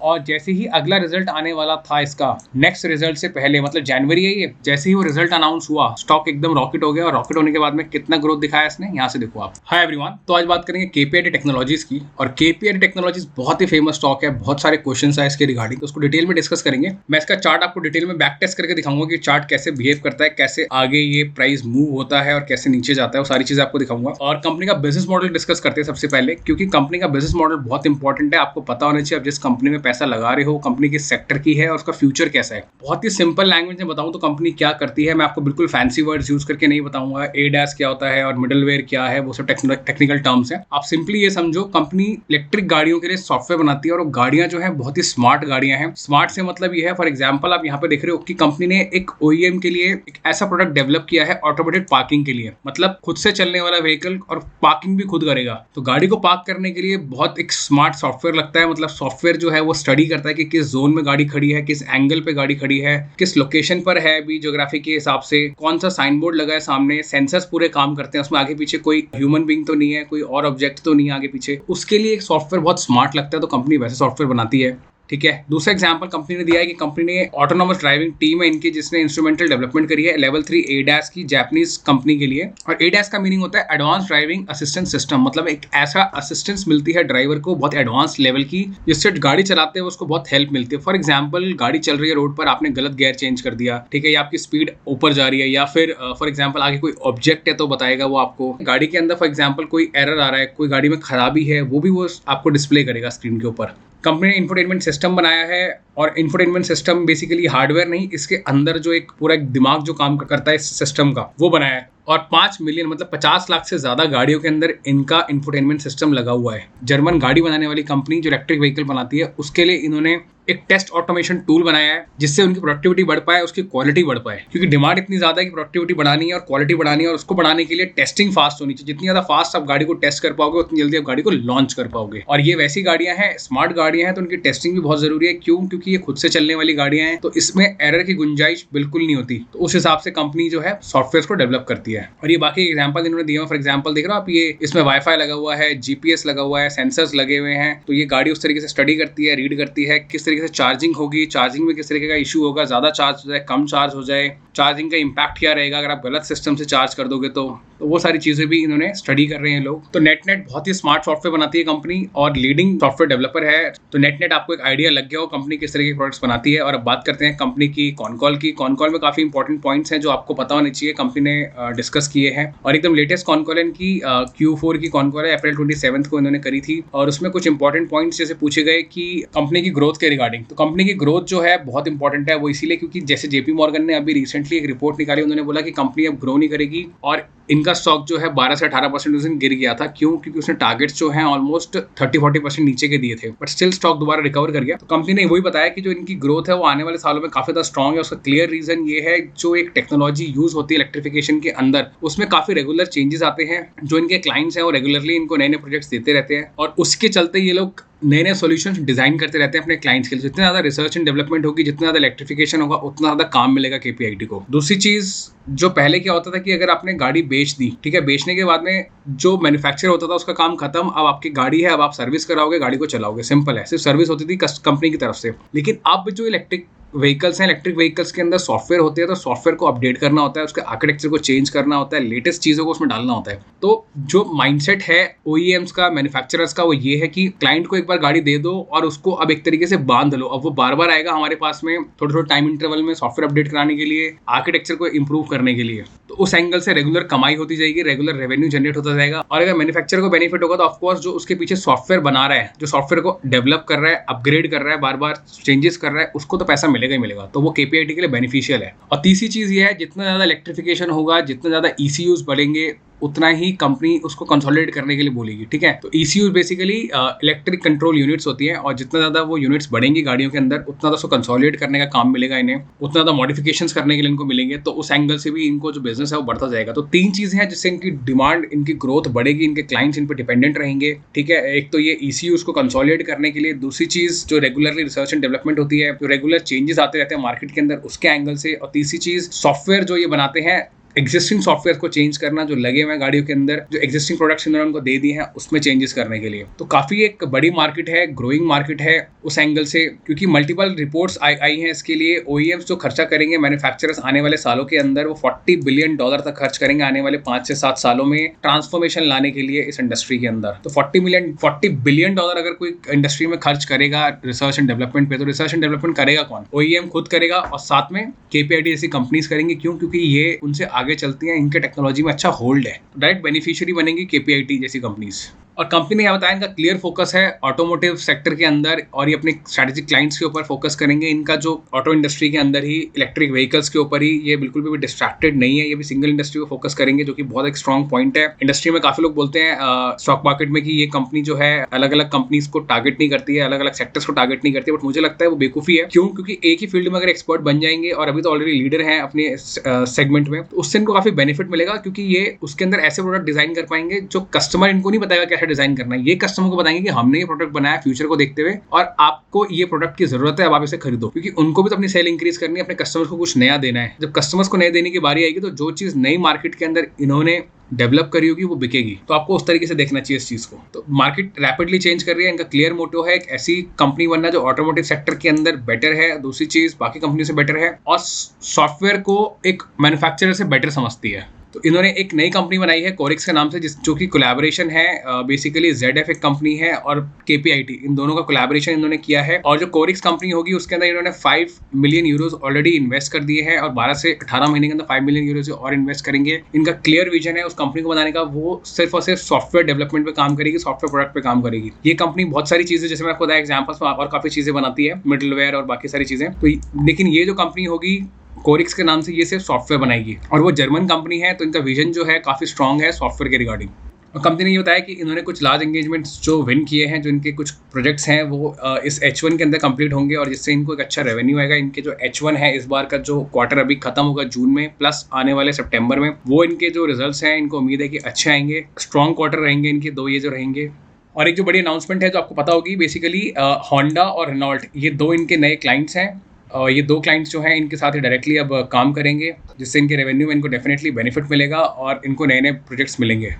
और जैसे ही अगला रिजल्ट आने वाला था इसका नेक्स्ट रिजल्ट से पहले, मतलब जनवरी है ये, जैसे ही वो रिजल्ट अनाउंस हुआ स्टॉक एकदम रॉकेट हो गया, और रॉकेट होने के बाद में कितना ग्रोथ दिखाया इसने यहाँ से देखो आप। हाय एवरीवन, तो आज बात करेंगे केपीआईटी टेक्नोलॉजीज की। और केपीआईटी टेक्नोलॉजीज बहुत ही फेमस स्टॉक है, बहुत सारे क्वेश्चंस है इसके रिगार्डिंग, तो उसको डिटेल में डिस्कस करेंगे। मैं इसका चार्ट आपको डिटेल में बैक टेस्ट करके दिखाऊंगा कि चार्ट कैसे बिहेव करता है, कैसे आगे ये प्राइस मूव होता है और कैसे नीचे जाता है, वो सारी चीजें आपको दिखाऊंगा। और कंपनी का बिजनेस मॉडल डिस्कस करते हैं सबसे पहले, क्योंकि कंपनी का बिजनेस मॉडल बहुत इंपॉर्टेंट है, आपको पता होना चाहिए आप जिस कंपनी में पैसा लगा रहे हो कंपनी किस सेक्टर की है और उसका फ्यूचर कैसा है। बहुत ही सिंपल लैंग्वेज में बताऊं तो कंपनी क्या करती है, मैं आपको बिल्कुल फैंसी वर्ड्स यूज करके नहीं बताऊंगा। एडैस क्या होता है और मिडलवेयर क्या है, वो सब टेक्निकल टर्म्स है। आप सिंपली ये समझो कंपनी इलेक्ट्रिक गाड़ियों के लिए सॉफ्टवेयर बनाती है, और वो गाड़ियां जो है बहुत ही स्मार्ट गाड़ियां हैं। स्मार्ट से मतलब ये है, फॉर एग्जांपल आप यहाँ पे देख रहे हो कि कंपनी ने एक ओईएम के लिए एक ऐसा प्रोडक्ट डेवलप किया है ऑटोमेटेड पार्किंग के लिए, मतलब खुद से चलने वाला व्हीकल और पार्किंग भी खुद करेगा। तो गाड़ी को पार्क करने के लिए बहुत एक स्मार्ट सॉफ्टवेयर लगता है, मतलब सॉफ्टवेयर जो है वो स्टडी करता है कि किस जोन में गाड़ी खड़ी है, किस एंगल पे गाड़ी खड़ी है, किस लोकेशन पर है भी ज्योग्राफी के हिसाब से, कौन सा साइन बोर्ड लगा है सामने, सेंसर्स पूरे काम करते हैं उसमें, आगे पीछे कोई ह्यूमन बीइंग तो नहीं है, कोई और ऑब्जेक्ट तो नहीं है आगे पीछे। उसके लिए एक सॉफ्टवेयर बहुत स्मार्ट लगता है, तो कंपनी वैसे सॉफ्टवेयर बनाती है। ठीक है। दूसरा एग्जांपल कंपनी ने दिया है कि कंपनी ने ऑटोनोमस ड्राइविंग टीम है इनकी, जिसने इंस्ट्रूमेंटल डेवलपमेंट करी है लेवल 3 एडैस की जापानीज कंपनी के लिए। और एडैस का मीनिंग होता है एडवांस ड्राइविंग असिस्टेंस सिस्टम, मतलब एक ऐसा असिस्टेंस मिलती है ड्राइवर को बहुत एडवांस लेवल की, जिससे गाड़ी चलाते हैं उसको बहुत हेल्प मिलती है। फॉर एग्जाम्पल गाड़ी चल रही है रोड पर, आपने गलत गियर चेंज कर दिया, ठीक है, या आपकी स्पीड ऊपर जा रही है, या फिर फॉर एग्जाम्पल आगे कोई ऑब्जेक्ट है तो बताएगा वो आपको। गाड़ी के अंदर फॉर एग्जाम्पल कोई एरर आ रहा है, कोई गाड़ी में खराबी है, वो भी वो आपको डिस्प्ले करेगा स्क्रीन के ऊपर। कंपनी ने इंफोटेनमेंट सिस्टम बनाया है, और इंफोटेनमेंट सिस्टम बेसिकली हार्डवेयर नहीं, इसके अंदर जो एक पूरा एक दिमाग जो काम करता है इस सिस्टम का, वो बनाया है। और 5 मिलियन मतलब 50 लाख से ज्यादा गाड़ियों के अंदर इनका इंफोटेनमेंट सिस्टम लगा हुआ है। जर्मन गाड़ी बनाने वाली कंपनी जो इलेक्ट्रिक व्हीकल बनाती है, उसके लिए इन्होंने एक टेस्ट ऑटोमेशन टूल बनाया है, जिससे उनकी प्रोडक्टिविटी बढ़ पाए, उसकी क्वालिटी बढ़ पाए, क्योंकि डिमांड इतनी ज्यादा है कि प्रोडक्टिविटी बढ़ानी है और क्वालिटी बढ़ानी है, और उसको बढ़ाने के लिए टेस्टिंग फास्ट होनी चाहिए। जितनी ज्यादा फास्ट आप गाड़ी को टेस्ट कर पाओगे उतनी जल्दी आप गाड़ी को लॉन्च कर पाओगे। और ये वैसी गाड़ियां हैं, स्मार्ट गाड़ियां हैं, तो उनकी टेस्टिंग भी बहुत जरूरी है। क्यों? क्योंकि ये खुद से चलने वाली गाड़ियां हैं, तो इसमें एरर की गुंजाइश बिल्कुल नहीं होती। तो उस हिसाब से कंपनी जो है सॉफ्टवेयर को डेवलप करती है। और ये बाकी एग्जाम्पल इन्होंने दिया, फॉर एग्जाम्पल देख रहे हो आप, ये इसमें वाईफाई लगा हुआ है, जीपीएस लगा हुआ है, सेंसर्स लगे हुए हैं, तो ये गाड़ी उस तरीके से स्टडी करती है, रीड करती है किस तरीके से चार्जिंग होगी, चार्जिंग में किस तरीके का इशू होगा, ज्यादा चार्ज हो जाए, कम चार्ज हो जाए, चार्जिंग का इंपैक्ट क्या रहेगा अगर आप गलत सिस्टम से चार्ज कर दोगे तो वो सारी चीजें भी इन्होंने स्टडी कर रहे हैं लोग। तो नेट बहुत ही स्मार्ट सॉफ्टवेयर बनाती है कंपनी, और लीडिंग सॉफ्टवेयर डेवलपर है। तो नेट आपको एक आइडिया लग गया हो कंपनी किस तरह के प्रोडक्ट्स बनाती है। और अब बात करते हैं कंपनी की कॉनकॉल की। कॉनकॉल में काफी इंपॉर्टेंट पॉइंट्स हैं जो आपको पता होने चाहिए, कंपनी ने डिस्कस किए हैं। और एकदम लेटेस्ट कॉनकॉल इनकी Q4 की कॉनकॉल है, अप्रैल 27 को इन्होंने करी थी। और उसमें कुछ इंपॉर्टेंट पॉइंट्स जैसे पूछे गए कि कंपनी की ग्रोथ के रिगार्डिंग। तो कंपनी की ग्रोथ जो है बहुत इंपॉर्टेंट है, वो इसीलिए क्योंकि जैसे जेपी मॉर्गन ने अभी रिसेंटली एक रिपोर्ट निकाली, उन्होंने बोला कि कंपनी अब ग्रो नहीं करेगी, और इनका स्टॉक जो है 12 से 18% उस दिन गिर गया था। क्यों? क्योंकि उसने टारगेट्स जो हैं ऑलमोस्ट 30-40% नीचे के दिए थे, बट स्टिल स्टॉक दोबारा रिकवर कर गया। तो कंपनी ने वही बताया कि जो इनकी ग्रोथ है वो आने वाले सालों में काफी ज्यादा स्ट्रॉन्ग है। उसका क्लियर रीजन ये है, जो एक टेक्नोलॉजी यूज होती है इलेक्ट्रिफिकेशन के अंदर, उसमें काफी रेगुलर चेंजेस आते हैं। जो इनके क्लाइंट्स हैं वो रेगुलरली इनको नए नए प्रोजेक्ट्स देते रहते हैं, और उसके चलते ये लोग नए नए सॉल्यूशंस डिजाइन करते रहते हैं अपने क्लाइंट्स के लिए। जितना ज्यादा रिसर्च एंड डेवलपमेंट होगी, जितना ज्यादा इलेक्ट्रिफिकेशन होगा, उतना ज्यादा काम मिलेगा केपीआईटी को। दूसरी चीज, जो पहले क्या होता था कि अगर आपने गाड़ी बेच दी, ठीक है, बेचने के बाद में जो मैन्युफैक्चर होता था उसका काम खत्म, अब आपकी गाड़ी है, अब आप सर्विस कराओगे, गाड़ी को चलाओगे, सिंपल है। सिर्फ सर्विस होती थी कंपनी की तरफ से। लेकिन अब जो इलेक्ट्रिक व्हीकल्स हैं, इलेक्ट्रिक व्हीकल्स के अंदर सॉफ्टवेयर होते हैं, तो सॉफ्टवेयर को अपडेट करना होता है, उसके आर्किटेक्चर को चेंज करना होता है, लेटेस्ट चीजों को उसमें डालना होता है। तो जो माइंडसेट है ओईएम्स का, मैन्युफैक्चरर्स का, वो ये है कि क्लाइंट को एक बार गाड़ी दे दो और उसको अब एक तरीके से बांध लो। अब वो बार बार आएगा हमारे पास में थोड़े थोड़े टाइम इंटरवल में सॉफ्टवेयर अपडेट कराने के लिए, आर्किटेक्चर को इंप्रूव करने के लिए। तो उस एंगल से रेगुलर कमाई होती जाएगी, रेगुलर रेवेन्यू जनरेट होता जाएगा। और अगर मैन्युफैक्चरर को बेनिफिट होगा तो ऑफकोर्स जो उसके पीछे सॉफ्टवेयर बना रहा है, जो सॉफ्टवेयर को डेवलप कर रहा है, अपग्रेड कर रहा है, बार बार चेंजेस कर रहा है, उसको तो पैसा मिलेगा ही मिलेगा। तो वो केपीआईटी के लिए बेनिफिशियल है। और तीसरी चीज ये है, जितना ज्यादा इलेक्ट्रिफिकेशन होगा, जितना ज्यादा ईसीयूज बढ़ेंगे, उतना ही कंपनी उसको कंसोलिडेट करने के लिए बोलेगी। ठीक है, तो ECU basically electric control units होती हैं, और जितना ज्यादा वो यूनिट्स बढ़ेंगी गाड़ियों के अंदर, उतना ज्यादा उसको कंसोलिडेट करने का काम मिलेगा इन्हें, उतना ज्यादा मॉडिफिकेशंस करने के लिए इनको मिलेंगे। तो उस एंगल से भी इनको जो बिजनेस है वो बढ़ता जाएगा। तो तीन चीजें हैं जिससे इनकी डिमांड, इनकी ग्रोथ बढ़ेगी, इनके क्लाइंट्स इन पर डिपेंडेंट रहेंगे। ठीक है, एक तो ये ईसीयू को कंसोलिडेट करने के लिए, दूसरी चीज जो रेगुलरली रिसर्च एंड डेवलपमेंट होती है, जो रेगुलर चेंजेस आते रहते हैं मार्केट के अंदर, उसके एंगल से, और तीसरी चीज सॉफ्टवेयर जो ये बनाते हैं एग्जिस्टिंग सॉफ्टवेयर को चेंज करना, जो लगे हुए गाड़ियों के अंदर जो एग्जिस्टिंग प्रोडक्ट्स इन्होंने उनको दे दिए हैं उसमें चेंजेस करने के लिए। तो काफी एक बड़ी मार्केट है, ग्रोइंग मार्केट है उस एंगल से, क्योंकि मल्टीपल रिपोर्ट्स आई हैं इसके लिए। OEMs जो खर्चा करेंगे मैन्युफैक्चरर्स आने वाले सालों के अंदर वो $40 बिलियन तक खर्च करेंगे आने वाले 5 से 7 सालों में ट्रांसफॉर्मेशन लाने के लिए इस इंडस्ट्री के अंदर। तो $40 बिलियन अगर कोई इंडस्ट्री में खर्च करेगा रिसर्च एंड डेवलपमेंट पे, तो रिसर्च एंड डेवलपमेंट करेगा कौन? OEM खुद करेगा और साथ में KPIT जैसी कंपनीज करेंगी। क्यों? क्योंकि ये उनसे आगे चलती हैं, इनके टेक्नोलॉजी में अच्छा होल्ड है, डायरेक्ट बेनिफिशियरी बनेंगी KPIT जैसी कंपनीज। और कंपनी ने यह बताया इनका क्लियर फोकस है ऑटोमोटिव सेक्टर के अंदर, और ये अपने स्ट्रेटेजिक क्लाइंट्स के ऊपर फोकस करेंगे। इनका जो ऑटो इंडस्ट्री के अंदर ही इलेक्ट्रिक व्हीकल्स के ऊपर ही, ये बिल्कुल भी डिस्ट्रैक्टेड नहीं है, ये भी सिंगल इंडस्ट्री को फोकस करेंगे, जो कि बहुत एक स्ट्रॉन्ग पॉइंट है। इंडस्ट्री में काफी लोग बोलते हैं स्टॉक मार्केट में कि ये कंपनी जो है अलग अलग कंपनीज को टारगेट नहीं करती है, अलग अलग सेक्टर्स को टारगेट नहीं करती है, बट मुझे लगता है वो बेवकूफी है। क्यों? क्योंकि एक ही फील्ड में अगर एक्सपर्ट बन जाएंगे, और अभी तो ऑलरेडी लीडर हैं अपने सेगमेंट में, तो उससे इनको काफी बेनिफिट मिलेगा, क्योंकि ये उसके अंदर ऐसे प्रोडक्ट डिजाइन कर पाएंगे जो कस्टमर इनको नहीं बताएगा कैसे डिजाइन करना है। ये कस्टमर को बताएंगे कि हमने ये प्रोडक्ट बनाया फ्यूचर को देखते हुए, और आपको ये प्रोडक्ट की जरूरत है, अब आप इसे खरीदो। क्योंकि उनको भी तो अपनी सेल इंक्रीज करनी है, अपने कस्टमर्स को कुछ नया देना है। जब कस्टमर्स को नया देने की बारी आएगी, तो जो चीज नई मार्केट के अंदर इन्होंने डेवलप करी होगी वो बिकेगी। तो आपको उस तरीके से देखना चाहिए इस चीज को। तो मार्केट रैपिडली चेंज कर रही है, इनका क्लियर मोटिव है एक ऐसी कंपनी बनना जो ऑटोमोटिव सेक्टर के अंदर बेटर है, दूसरी चीज बाकी कंपनी से बेटर है, और सॉफ्टवेयर को एक मैन्युफैक्चरर से बेटर समझती है। तो इन्होंने एक नई कंपनी बनाई है कोरिक्स के नाम से, जो कि कोलैबोरेशन है, बेसिकली ZF एक कंपनी है और KPIT, इन दोनों का कोलैबोरेशन इन्होंने किया है। और जो कोरिक्स कंपनी होगी उसके अंदर इन्होंने 5 मिलियन यूरोज ऑलरेडी इन्वेस्ट कर दिए हैं, और 12 से 18 महीने के अंदर 5 मिलियन यूरोज और इन्वेस्ट करेंगे। इनका क्लियर विजन है उस कंपनी को बनाने का, वो सिर्फ और सिर्फ सॉफ्टवेयर डेवलपमेंट पे काम करेगी, सॉफ्टवेयर प्रोडक्ट पे काम करेगी। ये कंपनी बहुत सारी चीजें, जैसे मैंने आपको बताया एग्जाम्पल्स में, और काफी चीजें बनाती है, मिडलवेयर और बाकी सारी चीजें। तो लेकिन ये जो कंपनी होगी कोरिक्स के नाम से, ये सिर्फ सॉफ्टवेयर बनाएगी, और वो जर्मन कंपनी है, तो इनका विजन जो है काफी स्ट्रांग है सॉफ्टवेयर के रिगार्डिंग। और कंपनी ने ये बताया कि इन्होंने कुछ लार्ज एंगेजमेंट्स जो विन किए हैं, जो इनके कुछ प्रोजेक्ट्स हैं वो इस H1 के अंदर कंप्लीट होंगे, और जिससे इनको एक अच्छा रेवेन्यू आएगा। इनके जो H1 है इस बार का जो क्वार्टर अभी खत्म होगा जून में, प्लस आने वाले सितंबर में, वो इनके जो रिजल्ट्स हैं इनको उम्मीद है कि अच्छे आएंगे, स्ट्रॉन्ग क्वार्टर रहेंगे इनके दो ये जो रहेंगे। और एक जो बड़ी अनाउंसमेंट है जो आपको पता होगी, बेसिकली होंडा और रेनॉल्ट, ये दो इनके नए क्लाइंट्स हैं। ये दो क्लाइंट्स जो हैं इनके साथ ही डायरेक्टली अब काम करेंगे, जिससे इनके रेवेन्यू में इनको डेफिनेटली बेनिफिट मिलेगा और इनको नए नए प्रोजेक्ट्स मिलेंगे।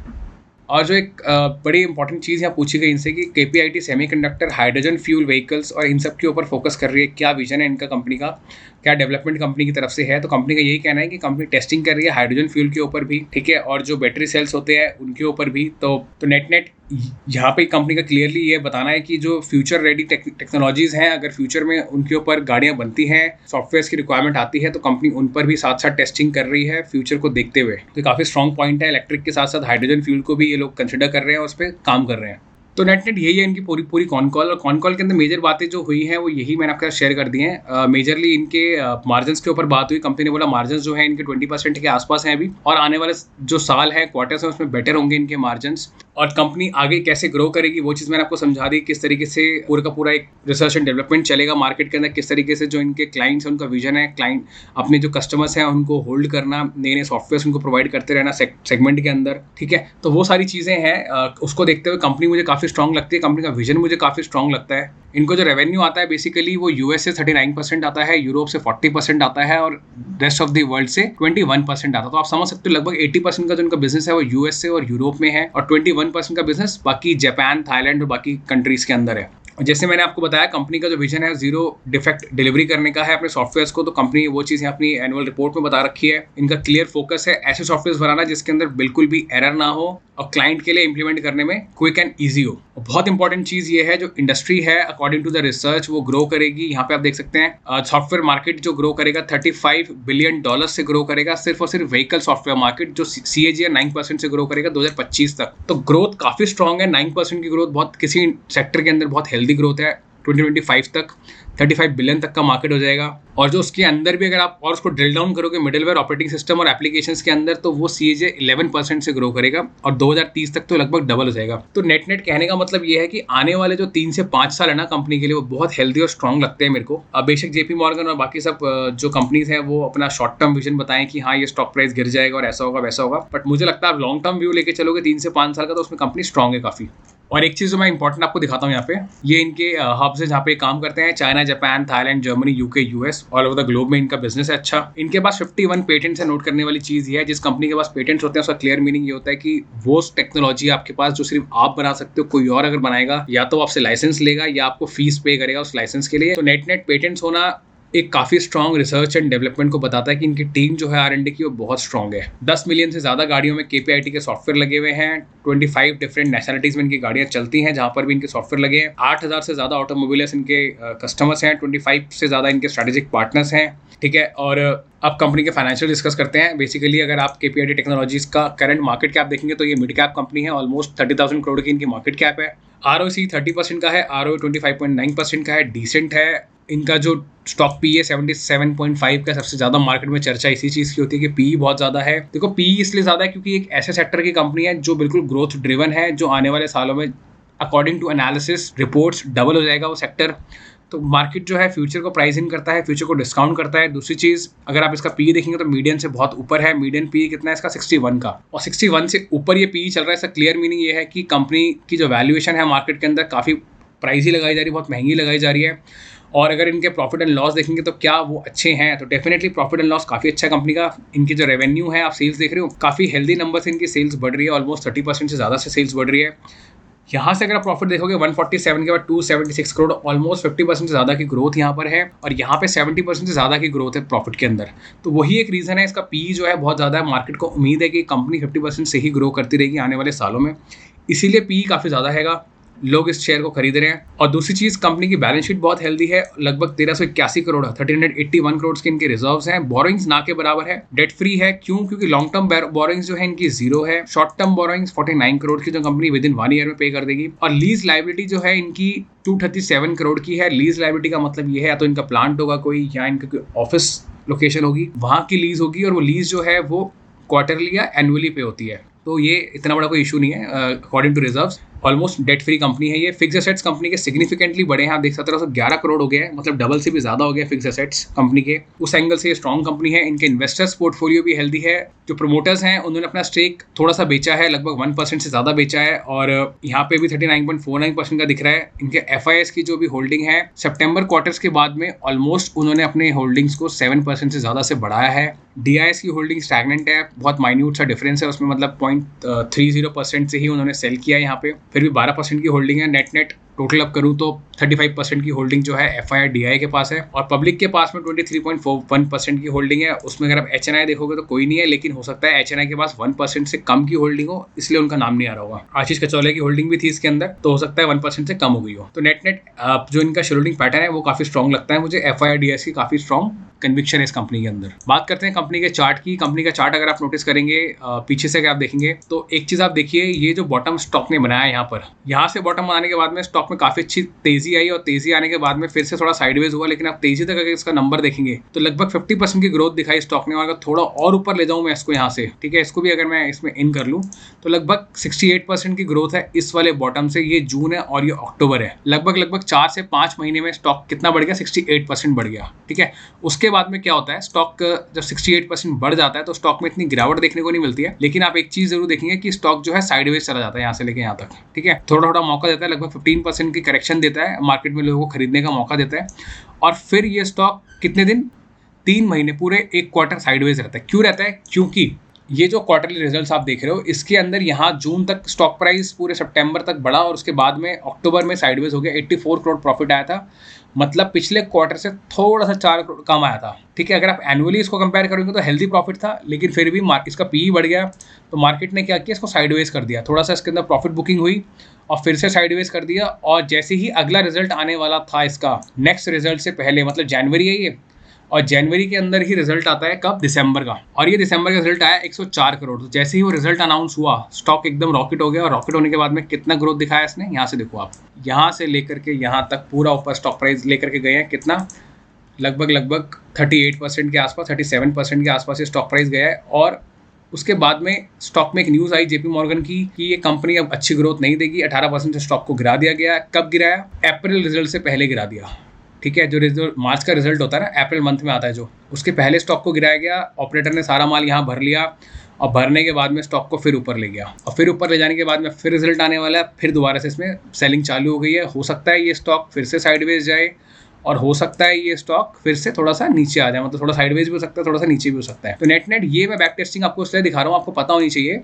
और जो एक बड़ी इंपॉर्टेंट चीज़ यहाँ पूछी गई इनसे कि KPIT semiconductor, hydrogen fuel vehicles और इन सब के ऊपर फोकस कर रही है, क्या विजन है इनका कंपनी का, क्या डेवलपमेंट कंपनी की तरफ से है। तो कंपनी का यही कहना है कि कंपनी टेस्टिंग कर रही है हाइड्रोजन फ्यूल के ऊपर भी, ठीक है, और जो बैटरी सेल्स होते हैं उनके ऊपर भी। तो नेट यहाँ पे कंपनी का क्लियरली ये बताना है कि जो फ्यूचर रेडी टेक्नोलॉजीज हैं, अगर फ्यूचर में उनके ऊपर गाड़ियाँ बनती हैं, सॉफ्टवेयर की रिक्वायरमेंट आती है, तो कंपनी उन पर भी साथ साथ टेस्टिंग कर रही है फ्यूचर को देखते हुए। तो काफ़ी स्ट्रॉन्ग पॉइंट है। इलेक्ट्रिक के साथ साथ हाइड्रोजन फ्यूल को भी ये लोग कंसिडर कर रहे हैं और उस पर काम कर रहे हैं। तो नेट यही है इनकी पूरी कॉन कॉल। और कॉन कॉल के अंदर मेजर बातें जो हुई हैं वो यही मैंने आपके साथ शेयर कर दी हैं। मेजरली इनके मार्जिन्स के ऊपर बात हुई। कंपनी ने बोला मार्जिन्स जो है इनके 20% के आसपास हैं अभी, और आने वाले जो साल है, क्वार्टर्स हैं, उसमें बेटर होंगे इनके मार्जिन्स। और कंपनी आगे कैसे ग्रो करेगी वो चीज़ मैंने आपको समझा दी, किस तरीके से पूरा का पूरा एक रिसर्च एंड डेवलपमेंट चलेगा मार्केट के अंदर, किस तरीके से जो इनके क्लाइंट्स हैं उनका विजन है, क्लाइंट अपने जो कस्टमर्स हैं उनको होल्ड करना, नए नए सॉफ्टवेयर उनको प्रोवाइड करते रहना सेगमेंट के अंदर, ठीक है। तो वो सारी चीज़ें हैं। उसको देखते हुए कंपनी मुझे काफ़ी स्ट्रॉन्ग लगती है, कंपनी का विजन मुझे काफ़ी स्ट्रॉन्ग लगता है। इनको जो रेवेन्यू आता है बेसिकली वो US से 39% आता है, यूरोप से 40% आता है, और रेस्ट ऑफ द वर्ल्ड से 21% आता है। तो आप समझ सकते हो लगभग 80% का जो इनका बिजनेस है वो US से और यूरोप में है, और 21% का बिजनेस बाकी जापान, थाईलैंड और बाकी कंट्रीज के अंदर है। जैसे मैंने आपको बताया कंपनी का जो विजन है 0 डिफेक्ट डिलीवरी करने का है अपने सॉफ्टवेयर्स को, तो कंपनी वो चीज़ें अपनी एनुअल रिपोर्ट में बता रखी है। इनका क्लियर फोकस है ऐसे सॉफ्टवेयर बनाना जिसके अंदर बिल्कुल भी एरर ना हो और क्लाइंट के लिए इंप्लीमेंट करने में क्विक एंड ईजी हो। बहुत इंपॉर्टेंट चीज़ ये है जो इंडस्ट्री है अकॉर्डिंग टू द रिसर्च वो ग्रो करेगी। यहाँ पे आप देख सकते हैं सॉफ्टवेयर मार्केट जो ग्रो करेगा $35 बिलियन से ग्रो करेगा, सिर्फ और सिर्फ व्हीकल सॉफ्टवेयर मार्केट जो CAGR 9% से ग्रो करेगा 2025 तक। तो ग्रोथ काफ़ी स्ट्रॉन्ग है, 9% की ग्रोथ बहुत किसी सेक्टर के अंदर बहुत हेल्दी ग्रोथ है। 2025 तक 35 बिलियन तक का मार्केट हो जाएगा। और जो उसके अंदर भी अगर आप और उसको ड्रिल डाउन करोगे मिडलवेयर, ऑपरेटिंग सिस्टम और एप्लीकेशंस के अंदर, तो वो CAGR 11% से ग्रो करेगा और 2030 तक तो लगभग डबल हो जाएगा। तो नेट कहने का मतलब ये है कि आने वाले जो 3 से 5 साल है ना कंपनी के लिए, वो बहुत हेल्दी और स्ट्रॉन्ग लगते हैं मेरे को। अब बेशक JP मॉर्गन और बाकी सब जो कंपनीज हैं वो अपना शॉर्ट टर्म विजन बताएं कि हाँ ये स्टॉक प्राइस गिर जाएगा और ऐसा होगा वैसा होगा, बट मुझे लगता है आप लॉन्ग टर्म व्यू लेके चलोगे 3 से 5 साल का, तो उसमें कंपनी स्ट्रॉन्ग है काफ़ी। और एक चीज़ जो मैं इंपॉर्टेंट आपको दिखाता हूँ यहाँ पे, ये इनके हब्स है जहाँ पे काम करते हैं, China, Japan, Thailand, Germany, UK, US, all over the globe में इनका बिजनेस है अच्छा। इनके पास 51 पेटेंट्स है। नोट करने वाली चीज़ ये है, जिस कंपनी के पास पेटेंट्स होते हैं उसका क्लियर मीनिंग ये होता है कि वो टेक्नोलॉजी आपके पास जो सिर्फ आप बना सकते हो, कोई और अगर बनाएगा या तो आपसे लाइसेंस लेगा या आपको फीस पे करेगा उस लाइसेंस के लिए। तो नेट पेटेंट्स होना एक काफ़ी स्ट्रॉन्ग रिसर्च एंड डेवलपमेंट को बताता है कि इनकी टीम जो है R&D की वो बहुत स्ट्रॉन्ग है। 10 मिलियन से ज़्यादा गाड़ियों में KPIT के सॉफ्टवेयर लगे हुए हैं। 25 डिफरेंट नेशनलिटीज़ में इनकी गाड़ियाँ चलती हैं जहाँ पर भी इनके सॉफ्टवेयर लगे हैं। 8,000 से ज़्यादा ऑटोमोबाइल्स इनके कस्टमर्स हैं। 25 से ज़्यादा इनके स्ट्रेटेजिक पार्टनर्स हैं। ठीक है, और अब कंपनी के फाइनेंशियल डिस्कस करते हैं। बेसिकली अगर आप KPIT टेक्नोलॉजीज का करंट मार्केट कैप देखेंगे तो ये मिड कैप कंपनी है। ऑलमोस्ट 30,000 करोड़ की इनकी मार्केट कैप है। ROC 30% का है, ROE 25.9% का है, डिसेंट है। इनका जो स्टॉक पी है 77.5 का, सबसे ज़्यादा मार्केट में चर्चा इसी चीज़ की होती है कि पी बहुत ज़्यादा है। देखो पी इसलिए ज़्यादा है क्योंकि एक ऐसे सेक्टर की कंपनी है जो बिल्कुल ग्रोथ ड्रिवन है, जो आने वाले सालों में according to analysis reports double हो जाएगा वो सेक्टर। तो मार्केट जो है फ्यूचर को प्राइस इन करता है, फ्यूचर को डिस्काउंट करता है। दूसरी चीज़, अगर आप इसका पी देखेंगे तो मीडियन से बहुत ऊपर है। मीडियन पी कितना है इसका? 61 का, और 61 से ऊपर ये पी चल रहा है। इसका क्लियर मीनिंग ये है कि कंपनी की जो वैल्यूएशन है मार्केट के अंदर काफ़ी प्राइस ही लगाई जा रही है, बहुत महंगी लगाई जा रही है। और अगर इनके प्रॉफिट एंड लॉस देखेंगे तो क्या वो अच्छे हैं? तो डेफिनेटली प्रॉफिट एंड लॉस काफ़ी अच्छा है कंपनी का। इनकी जो रेवेन्यू है, आप सेल्स देख रहे हो, काफ़ी हेल्दी नंबर से इनकी सेल्स बढ़ रही है। ऑलमोस्ट 30% से ज़्यादा से सेल्स बढ़ रही है। यहाँ से अगर आप प्रॉफिट देखोगे 147 के बाद 276 करोड़, ऑलमोस्ट 50% से ज़्यादा की ग्रोथ यहाँ पर है। और यहाँ पे 70% से ज़्यादा की ग्रोथ है प्रॉफिट के अंदर। तो वही एक रीज़न है, इसका पी जो है बहुत ज़्यादा है। मार्केट को उम्मीद है कि कंपनी 50% से ही ग्रो करती रहेगी आने वाले सालों में, इसीलिए पी काफ़ी ज़्यादा हैगा। लोग इस शेयर को खरीद रहे हैं। और दूसरी चीज़, कंपनी की बैलेंस शीट बहुत हेल्दी है। लगभग 1381 करोड़ 1381 करोड़ के इनके रिजर्व्स हैं। बोरोइंग्स ना के बराबर है। डेट फ्री है। क्यों? क्योंकि लॉन्ग टर्म बोरोइंग्स जो है इनकी जीरो है। शॉर्ट टर्म बोरोइंग्स 49 करोड़ की जो कंपनी विद इन 1 ईयर में पे कर देगी। और लीज लाइबिलिटी जो है इनकी 237 करोड़ की है। लीज लाइबिलिटी का मतलब ये है या तो इनका प्लांट होगा कोई, या इनका कोई ऑफिस लोकेशन होगी, वहाँ की लीज होगी। और वो लीज जो है वो क्वार्टरली या एनुअली पे होती है। तो ये इतना बड़ा कोई इशू नहीं है according to reserves. Almost debt free company है ये। फिक्स एसेट्स कंपनी के सिग्निफिकेंटली बड़े हैं, आप देख सकते हो। 11 करोड़ हो गए हैं, मतलब डबल से भी ज़्यादा हो गया फिक्स एसेट्स कंपनी के। उस एंगल से ये स्ट्रॉन्ग कंपनी है। इनके इन्वेस्टर्स पोर्टफोलियो भी हेल्दी है। जो प्रमोटर्स हैं उन्होंने अपना स्टेक थोड़ा सा बेचा है, लगभग 1% से ज़्यादा बेचा है। और यहाँ पे भी 39.49% का दिख रहा है। इनके FIS की जो भी होल्डिंग है सितंबर क्वार्टर्स के बाद में ऑलमोस्ट उन्होंने अपने होल्डिंग्स को 7% से ज़्यादा से बढ़ाया है। DIS की होल्डिंग स्टैग्नेंट है, बहुत माइन्यूट सा डिफरेंस है उसमें, मतलब 0.30% से ही उन्होंने सेल किया है यहाँ पे। फिर भी 12% की होल्डिंग है। नेट टोटल अप करूँ तो 35% की होल्डिंग जो है FII DI के पास है। और पब्लिक के पास में 23.41% की होल्डिंग है। उसमें अगर आप HNI देखोगे तो कोई नहीं है, लेकिन हो सकता है HNI के पास 1% से कम की होल्डिंग हो, इसलिए उनका नाम नहीं आ रहा होगा। आशीष कचौले की होल्डिंग भी थी इसके अंदर, तो हो सकता है 1% से कम हो गई हो। तो नेट जो इनका शेयरहोल्डिंग पैटर्न है वो काफ़ी स्ट्रॉन्ग लगता है मुझे। FII DIS की काफ़ी स्ट्रॉन्ग कन्विक्शन है इस कंपनी के अंदर। बात करते हैं कंपनी के चार्ट की। कंपनी का चार्ट अगर आप नोटिस करेंगे पीछे से अगर आप देखेंगे तो एक चीज़ आप देखिए, ये जो बॉटम स्टॉक ने बनाया यहाँ से बॉटम बनाने के बाद में स्टॉक में काफ़ी अच्छी तेजी आई, और तेजी आने के बाद में फिर से थोड़ा साइडवेज हुआ। लेकिन आप तेजी तक अगर इसका नंबर देखेंगे तो लगभग 50% की ग्रोथ दिखाई स्टॉक ने। अगर थोड़ा और ऊपर ले जाऊँ मैं इसको यहाँ से, ठीक है, इसको भी अगर मैं इसमें इन कर लूँ तो लगभग 68% की ग्रोथ है इस वाले बॉटम से। ये जून है और ये अक्टूबर है। लगभग 4 से 5 महीने में स्टॉक कितना बढ़ गया? 68% बढ़ गया। ठीक है, उसके बाद में क्या होता है, स्टॉक जब 68% बढ़ जाता है तो स्टॉक में इतनी गिरावट देखने को नहीं मिलती है। लेकिन आप एक चीज जरूर देखेंगे कि स्टॉक जो है साइडवेज चला जाता है यहाँ से लेके यहाँ तक। ठीक है, थोड़ा मौका देता है, लगभग 15% की करेक्शन देता है, मार्केट में लोगों को खरीदने का मौका देता है। और फिर ये स्टॉक कितने दिन? 3 महीने, पूरे 1 क्वार्टर साइडवेज रहता है। क्यों रहता है? क्योंकि ये जो क्वार्टरली रिजल्ट्स आप देख रहे हो इसके अंदर यहाँ जून तक स्टॉक प्राइस पूरे सितंबर तक बढ़ा, और उसके बाद में अक्टूबर में साइडवेज हो गया। 84 करोड़ प्रॉफिट आया था, मतलब पिछले क्वार्टर से थोड़ा सा 4 करोड़ कम आया था। ठीक है, अगर आप एनुअली इसको कंपेयर करोगे तो हेल्दी प्रॉफिट था, लेकिन फिर भी इसका पी बढ़ गया। तो मार्केट ने क्या किया, इसको साइडवेज कर दिया। थोड़ा सा इसके अंदर प्रॉफिट बुकिंग हुई और फिर से साइडवेज कर दिया। और जैसे ही अगला रिजल्ट आने वाला था इसका, नेक्स्ट रिजल्ट से पहले, मतलब जनवरी है ये, और जनवरी के अंदर ही रिजल्ट आता है कब? दिसंबर का। और ये दिसंबर का रिजल्ट आया 104 करोड़। तो जैसे ही वो रिजल्ट अनाउंस हुआ स्टॉक एकदम रॉकेट हो गया। और रॉकेट होने के बाद में कितना ग्रोथ दिखाया इसने, यहाँ से देखो आप, यहाँ से लेकर के यहाँ तक पूरा ऊपर स्टॉक प्राइस लेकर के गए हैं। कितना? लगभग 38% के आसपास, 37% के आसपास ये स्टॉक प्राइस गया है। और उसके बाद में स्टॉक में एक न्यूज़ आई JP मॉर्गन की कि ये कंपनी अब अच्छी ग्रोथ नहीं देगी। 18% से स्टॉक को गिरा दिया गया। कब गिराया? अप्रैल रिजल्ट से पहले गिरा दिया। ठीक है, जो मार्च का रिजल्ट होता है ना, अप्रैल मंथ में आता है जो, उसके पहले स्टॉक को गिराया गया। ऑपरेटर ने सारा माल यहाँ भर लिया और भरने के बाद में स्टॉक को फिर ऊपर ले गया, और फिर ऊपर ले जाने के बाद में फिर रिजल्ट आने वाला है, फिर दोबारा से इसमें सेलिंग चालू हो गई है। हो सकता है ये स्टॉक फिर से साइडवेज जाए, और हो सकता है ये स्टॉक फिर से थोड़ा सा नीचे आ जाए, मतलब थोड़ा साइडवेज भी हो सकता है, थोड़ा सा नीचे भी हो सकता है। तो नेट ये मैं बैक टेस्टिंग आपको इसलिए दिखा रहा हूँ, आपको पता होनी चाहिए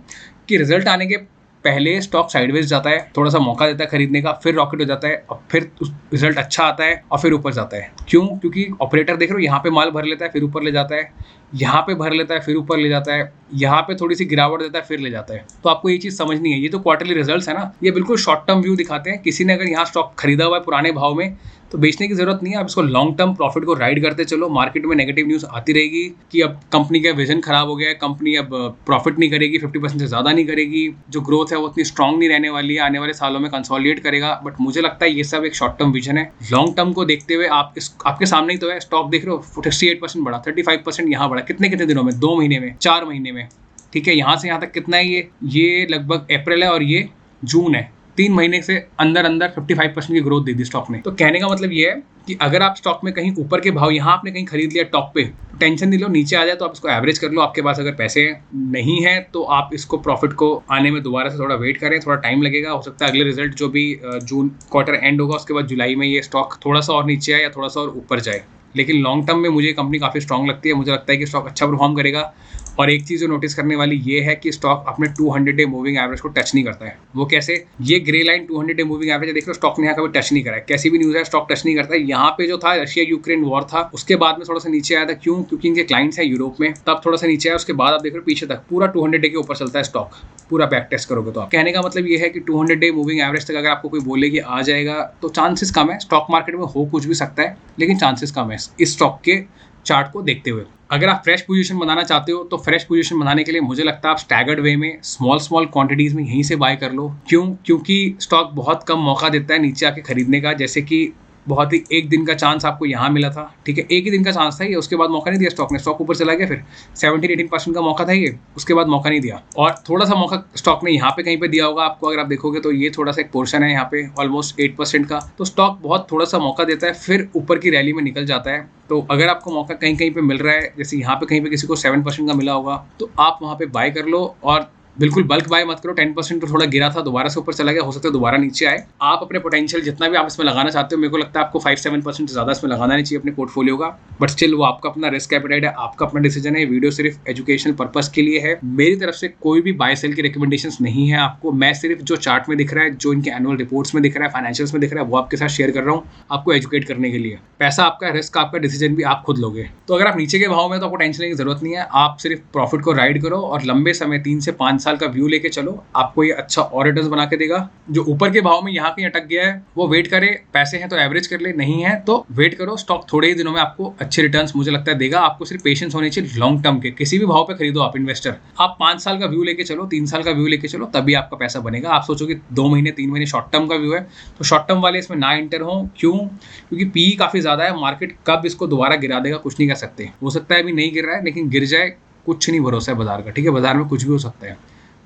कि रिजल्ट आने के पहले स्टॉक साइडवेज जाता है, थोड़ा सा मौका देता है खरीदने का, फिर रॉकेट हो जाता है, और फिर रिजल्ट अच्छा आता है और फिर ऊपर जाता है। क्यों? क्योंकि ऑपरेटर देख रहे हो, यहाँ पे माल भर लेता है फिर ऊपर ले जाता है, यहाँ पे भर लेता है फिर ऊपर ले जाता है, यहाँ पे थोड़ी सी गिरावट देता है फिर ले जाता है। तो आपको ये चीज़ समझनी है। ये तो क्वार्टरली रिजल्ट्स है ना, ये बिल्कुल शॉर्ट टर्म व्यू दिखाते हैं। किसी ने अगर यहाँ स्टॉक खरीदा हुआ है पुराने भाव में तो बेचने की जरूरत नहीं है। आप इसको लॉन्ग टर्म प्रॉफिट को राइड करते चलो। मार्केट में नेगेटिव न्यूज़ आती रहेगी कि अब कंपनी का विजन खराब हो गया है, कंपनी अब प्रॉफिट नहीं करेगी, 50% से ज़्यादा नहीं करेगी, जो ग्रोथ है वो उतनी स्ट्रांग नहीं रहने वाली है, आने वाले सालों में कंसोलिडेट करेगा। बट मुझे लगता है ये सब एक शॉर्ट टर्म विजन है। लॉन्ग टर्म को देखते हुए आप आपके सामने ही तो है, स्टॉक देख रहे हो 68% बढ़ा, 35% यहाँ बढ़ा, कितने दिनों में, 2 महीने में, 4 महीने में, ठीक है। यहाँ से यहाँ तक कितना है, ये लगभग अप्रैल है और ये जून है, 3 महीने से अंदर 55% की ग्रोथ दे दी स्टॉक ने। तो कहने का मतलब ये है कि अगर आप स्टॉक में कहीं ऊपर के भाव, यहाँ आपने कहीं खरीद लिया टॉप पे, तो टेंशन नहीं लो, नीचे आ जाए तो आप इसको एवरेज कर लो। आपके पास अगर पैसे नहीं है तो आप इसको प्रॉफिट को आने में दोबारा से थोड़ा वेट करें, थोड़ा टाइम लगेगा। हो सकता है अगले रिजल्ट जो भी जून क्वार्टर एंड होगा उसके बाद जुलाई में ये स्टॉक थोड़ा सा और नीचे आए या थोड़ा सा और ऊपर जाए। लेकिन लॉन्ग टर्म में मुझे कंपनी काफ़ी स्ट्रांग लगती है। मुझे लगता है कि स्टॉक अच्छा परफॉर्म करेगा। और एक चीज़ जो नोटिस करने वाली ये है कि स्टॉक अपने 200 डे मूविंग एवरेज को टच नहीं करता है। वो कैसे? ये grey line 200 day moving average है, देख लो स्टॉक ने यहाँ कभी टच नहीं करा है। कैसी भी न्यूज़ है, स्टॉक टच नहीं करता है। यहाँ पे जो था रशिया यूक्रेन वॉर था, उसके बाद में थोड़ा सा नीचे आया था। क्यों? क्योंकि इनके क्लाइंट्स हैं यूरोप में, तब थोड़ा सा नीचे आया। उसके बाद आप देख रहे हो पीछे तक पूरा 200 डे के ऊपर चलता है स्टॉक, पूरा बैक टेस्ट करोगे तो। आप कहने का मतलब ये है कि 200 डे मूविंग एवरेज तक अगर आपको कोई बोले कि आ जाएगा तो चांसेस कम है। स्टॉक मार्केट में हो कुछ भी सकता है, लेकिन चांसेस कम है इस स्टॉक के चार्ट को देखते हुए। अगर आप फ्रेश पोजीशन बनाना चाहते हो तो फ्रेश पोजीशन बनाने के लिए मुझे लगता है आप स्टैगर्ड वे में स्मॉल क्वांटिटीज में यहीं से बाय कर लो। क्यों? क्योंकि स्टॉक बहुत कम मौका देता है नीचे आके खरीदने का। जैसे कि बहुत ही एक दिन का चांस आपको यहाँ मिला था, ठीक है, एक ही दिन का चांस था ये, उसके बाद मौका नहीं दिया स्टॉक ने। स्टॉक ऊपर चला गया, फिर 17-18% का मौका था ये, उसके बाद मौका नहीं दिया। और थोड़ा सा मौका स्टॉक ने यहाँ पे कहीं पे दिया होगा आपको, अगर आप देखोगे तो ये थोड़ा सा एक पोर्शन है यहाँ पे ऑलमोस्ट 8% का। तो स्टॉक बहुत थोड़ा सा मौका देता है, फिर ऊपर की रैली में निकल जाता है। तो अगर आपको मौका कहीं कहीं पे मिल रहा है, जैसे यहाँ पे कहीं पे किसी को 7% का मिला होगा, तो आप वहाँ पे बाय कर लो। और बिल्कुल बल्क बाय मत करो। 10% तो थोड़ा गिरा था, दोबारा से ऊपर चला गया, हो सकता है दोबारा नीचे आए। आप अपने पोटेंशियल जितना भी आप इसमें लगाना चाहते हो, मेरे को लगता है आपको 5-7% से ज़्यादा इसमें लगाना नहीं चाहिए अपने पोर्टफोलियो का। बट स्टिल वो आपका अपना रिस्क एपेटाइट है, आपका अपना डिसीजन है। वीडियो सिर्फ एजुकेशनल पर्पस के लिए है। मेरी तरफ से कोई भी बाय सेल की रिकमेंडेशंस नहीं है आपको। मैं सिर्फ जो चार्ट में दिख रहा है, जो इनके एनुअल रिपोर्ट्स में दिख रहा है, फाइनेंशियल्स में दिख रहा है, वो आपके साथ शेयर कर रहा हूँ, आपको एजुकेट करने के लिए। पैसा आपका, रिस्क आपका, डिसीजन भी आप खुद लोगे। तो अगर आप नीचे के भाव में तो आपको टेंशन लेने की जरूरत नहीं है। आप सिर्फ प्रॉफिट को राइड करो और लंबे समय 3 से 5 साल का व्यू लेके चलो। आपको ये अच्छा और रिटर्न्स बना के देगा। जो ऊपर के भाव में यहाँ कहीं अटक गया है वो वेट करे, पैसे हैं तो एवरेज कर ले, नहीं है तो वेट करो। स्टॉक थोड़े ही दिनों में आपको अच्छे रिटर्न्स मुझे लगता है देगा। आपको सिर्फ पेशेंस होनी चाहिए लॉन्ग टर्म के। किसी भी भाव पे खरीदो आप इन्वेस्टर, आप 5 साल का व्यू लेके चलो, 3 साल का व्यू लेके चलो, तभी आपका पैसा बनेगा। आप सोचो कि 2 महीने 3 महीने शॉर्ट टर्म का व्यू है तो शॉर्ट टर्म वाले इसमें ना एंटर हो। क्यों? क्योंकि पी काफी ज्यादा है। मार्केट कब इसको दोबारा गिरा देगा कुछ नहीं कर सकते। हो सकता है अभी नहीं गिर रहा है, लेकिन गिर जाए, कुछ नहीं भरोसा है बाजार का, ठीक है। बाजार में कुछ भी हो सकता है।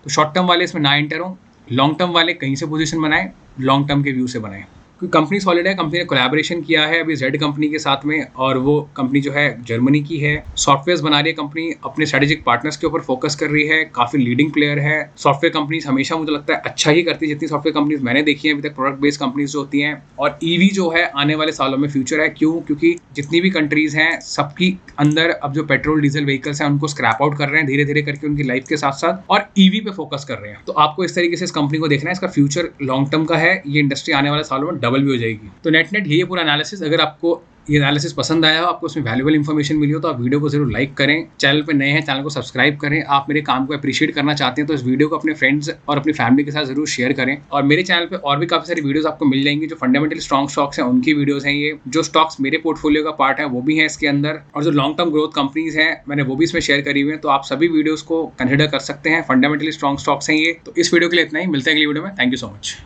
तो शॉर्ट टर्म वाले इसमें ना एंटर हो। लॉन्ग टर्म वाले कहीं से पोजीशन बनाएं, लॉन्ग टर्म के व्यू से बनाएं। क्योंकि कंपनी सॉलिड है। कंपनी ने कोलैबोरेशन किया है अभी जेड कंपनी के साथ में, और वो कंपनी जो है जर्मनी की है। सॉफ्टवेयर बना रही है कंपनी, अपने स्ट्रेटेजिक पार्टनर्स के ऊपर फोकस कर रही है, काफी लीडिंग प्लेयर है। सॉफ्टवेयर कंपनीज हमेशा मुझे लगता है अच्छा ही करती है, जितनी सॉफ्टवेयर कंपनीज मैंने देखी है अभी तक, प्रोडक्ट बेस्ड कंपनीज जो होती हैं। और ईवी जो है आने वाले सालों में फ्यूचर है। क्यों? क्योंकि जितनी भी कंट्रीज हैं सबकी अंदर अब जो पेट्रोल डीजल व्हीकल्स हैं उनको स्क्रैप आउट कर रहे हैं धीरे धीरे करके उनकी लाइफ के साथ साथ, और ईवी पे फोकस कर रहे हैं। तो आपको इस तरीके से इस कंपनी को देखना है। इसका फ्यूचर लॉन्ग टर्म का है। ये इंडस्ट्री आने वाले सालों में डबल भी हो जाएगी। तो नेट ये पूरा एनालिसिस, अगर आपको ये एनालिसिस पसंद आया हो, आपको इसमें वैल्यूएबल इन्फॉर्मेशन मिली हो, तो आप वीडियो को जरूर लाइक करें। चैनल पे नए हैं, चैनल को सब्सक्राइब करें। आप मेरे काम को अप्रिशिएट करना चाहते हैं तो इस वीडियो को अपने फ्रेंड्स और अपनी फैमिली के साथ जरूर शेयर करें। और मेरे चैनल पे और भी काफी सारी वीडियोस आपको मिल जाएंगी। जो फंडामेंटली स्ट्रॉन्ग स्टॉक्स हैं उनकी वीडियोस हैं ये। जो स्टॉक्स मेरे पोर्टफोलियो का पार्ट है वो भी है इसके अंदर, और जो लॉन्ग टर्म ग्रोथ कंपनीज हैं मैंने वो भी इसमें शेयर करी हुई है। तो आप सभी वीडियोस को कंसिडर कर सकते हैं। फंडामेंटली स्ट्रॉन्ग स्टॉक्स हैं ये। तो इस वीडियो के लिए इतना ही, मिलते हैं अगली वीडियो में। Thank you so much.